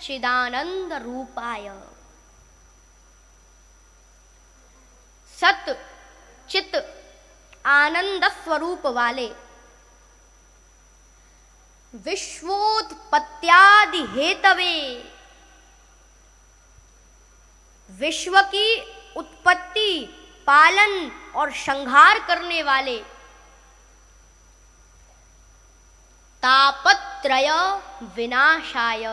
सच्चिदानंद रूपाय। सत चित आनंद स्वरूप वाले विश्वोत्पत्त्यादि हेतवे, विश्व की उत्पत्ति, पालन और संहार करने वाले तापत्रय विनाशाय,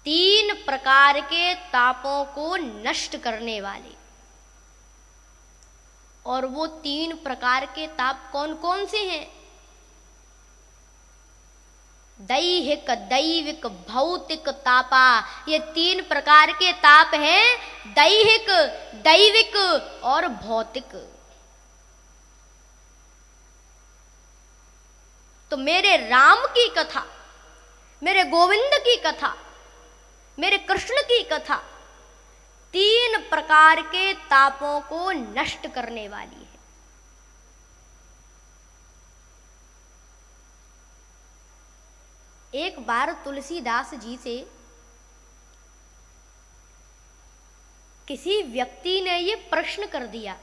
तीन प्रकार के तापों को नष्ट करने वाले। और वो तीन प्रकार के ताप कौन कौन से हैं? दैहिक, दैविक, भौतिक तापा, ये तीन प्रकार के ताप हैं, दैहिक, दैविक और भौतिक। तो मेरे राम की कथा, मेरे गोविंद की कथा, मेरे कृष्ण की कथा तीन प्रकार के तापों को नष्ट करने वाली है। एक बार तुलसीदास जी से किसी व्यक्ति ने ये प्रश्न कर दिया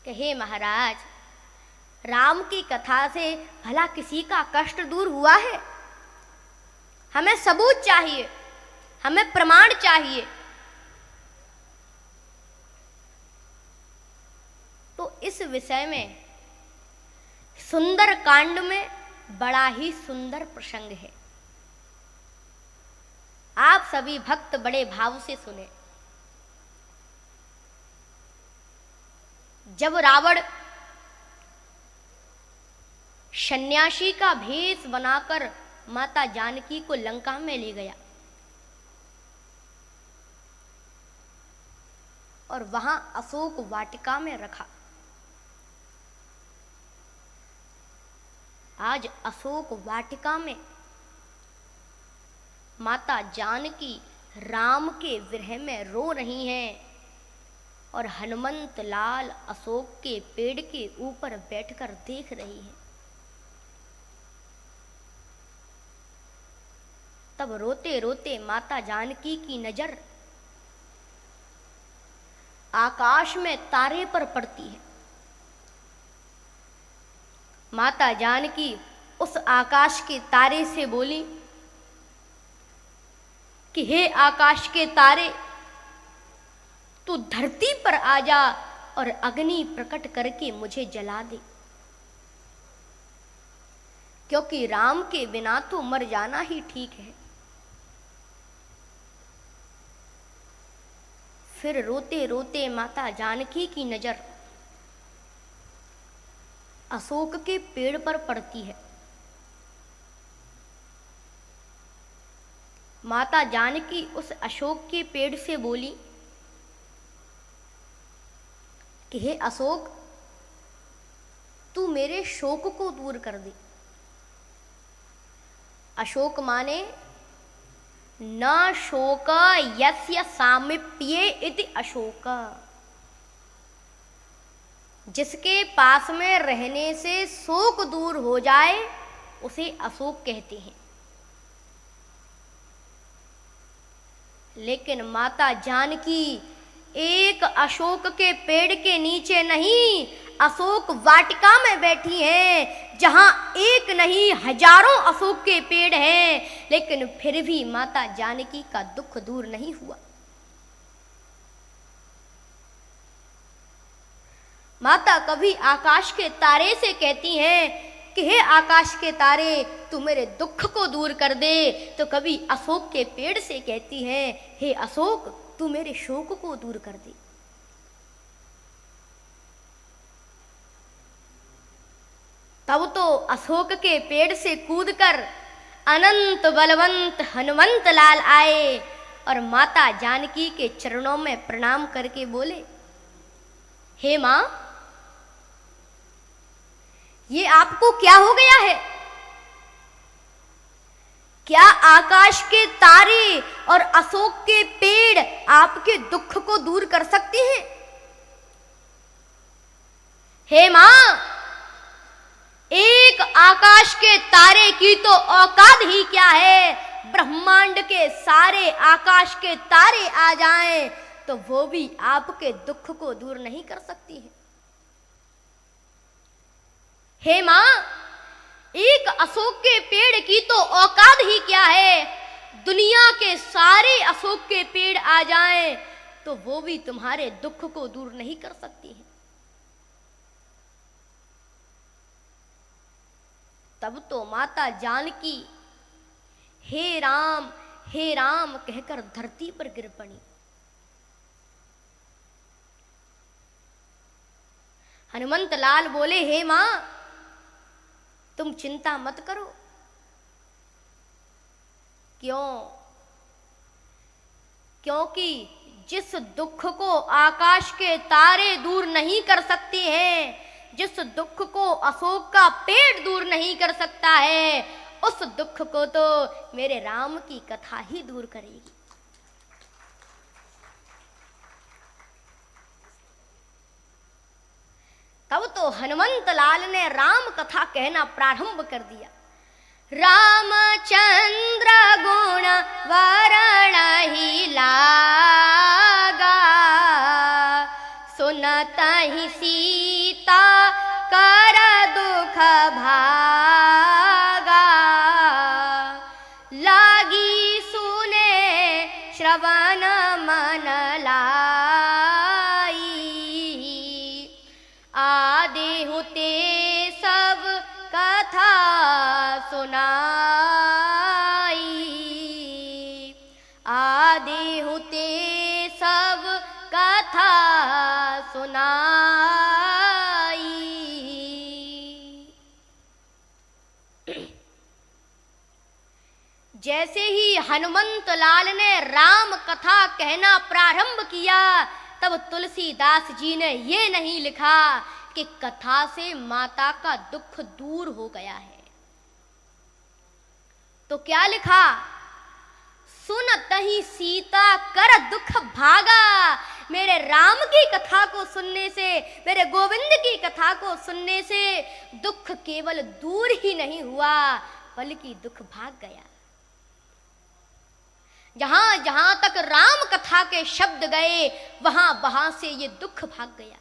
कि हे महाराज, राम की कथा से भला किसी का कष्ट दूर हुआ है? हमें सबूत चाहिए, हमें प्रमाण चाहिए। तो इस विषय में सुंदर कांड में बड़ा ही सुंदर प्रसंग है। आप सभी भक्त बड़े भाव से सुने। जब रावण सन्यासी का भेष बनाकर माता जानकी को लंका में ले गया और वहां अशोक वाटिका में रखा। आज अशोक वाटिका में माता जानकी राम के विरह में रो रही हैं और हनुमंत लाल अशोक के पेड़ के ऊपर बैठकर देख रही हैं। तब रोते रोते माता जानकी की नजर आकाश में तारे पर पड़ती है। माता जानकी उस आकाश के तारे से बोली कि हे आकाश के तारे, तू धरती पर आ जा और अग्नि प्रकट करके मुझे जला दे, क्योंकि राम के बिना तो मर जाना ही ठीक है। फिर रोते रोते माता जानकी की नजर अशोक के पेड़ पर पड़ती है। माता जानकी उस अशोक के पेड़ से बोली कि हे अशोक, तू मेरे शोक को दूर कर दे। अशोक माने न शोक यस्य सामीप्ये इति अशोक, जिसके पास में रहने से शोक दूर हो जाए उसे अशोक कहते हैं। लेकिन माता जानकी एक अशोक के पेड़ के नीचे नहीं, अशोक वाटिका में बैठी हैं, जहां एक नहीं हजारों अशोक के पेड़ हैं, लेकिन फिर भी माता जानकी का दुख दूर नहीं हुआ। माता कभी आकाश के तारे से कहती हैं कि हे आकाश के तारे, तू मेरे दुख को दूर कर दे, तो कभी अशोक के पेड़ से कहती हैं हे अशोक, तू मेरे शोक को दूर कर दे। तब तो अशोक के पेड़ से कूदकर अनंत बलवंत हनुमंत लाल आए और माता जानकी के चरणों में प्रणाम करके बोले, हे मां, ये आपको क्या हो गया है? क्या आकाश के तारे और अशोक के पेड़ आपके दुख को दूर कर सकते हैं? हे मां, एक आकाश आकाश के तारे की तो औकात ही क्या है, ब्रह्मांड के सारे आकाश के तारे आ जाएं तो वो भी आपके दुख को दूर नहीं कर सकती है। हे मां, एक अशोक के पेड़ की तो औकात ही क्या है, दुनिया के सारे अशोक के पेड़ आ जाएं तो वो भी तुम्हारे दुख को दूर नहीं कर सकती है। तब तो माता जानकी हे राम कहकर धरती पर गिर पड़ी। हनुमंत लाल बोले, हे मां, तुम चिंता मत करो। क्यों? क्योंकि जिस दुख को आकाश के तारे दूर नहीं कर सकते हैं, जिस दुख को अशोक का पेड़ दूर नहीं कर सकता है, उस दुख को तो मेरे राम की कथा ही दूर करेगी। तब तो हनुमंत लाल ने राम कथा कहना प्रारंभ कर दिया। रामचंद्र गुण वरण ही लागा, सुनत ही सीता कर दुख भागा, लागी सुने श्रवण मन लाई, आदि होते सब कथा सुनाई, आदि होते सब कथा सुनाई। जैसे ही हनुमंत लाल ने राम कथा कहना प्रारंभ किया, तब तुलसीदास जी ने ये नहीं लिखा कि कथा से माता का दुख दूर हो गया है, तो क्या लिखा, सुनत ही सीता कर दुख भागा। मेरे राम की कथा को सुनने से, मेरे गोविंद की कथा को सुनने से दुख केवल दूर ही नहीं हुआ, बल्कि दुख भाग गया। जहां जहां तक राम कथा के शब्द गए, वहां वहां से ये दुख भाग गया।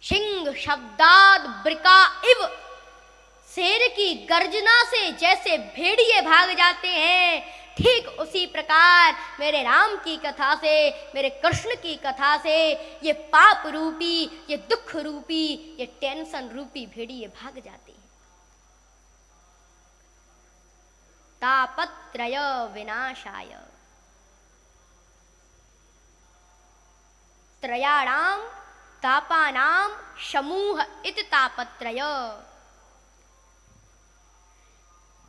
सिंह शब्दाद ब्रिका इव, शेर की गर्जना से जैसे भेड़िए भाग जाते हैं, ठीक उसी प्रकार मेरे राम की कथा से, मेरे कृष्ण की कथा से ये पाप रूपी, ये दुख रूपी, ये टेंशन रूपी भेड़िए भाग जाते हैं। तापत्रय विनाशाय त्रयाणाम तापानाम समूह इति तापत्रय।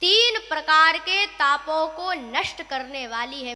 3 प्रकार के तापों को नष्ट करने वाली है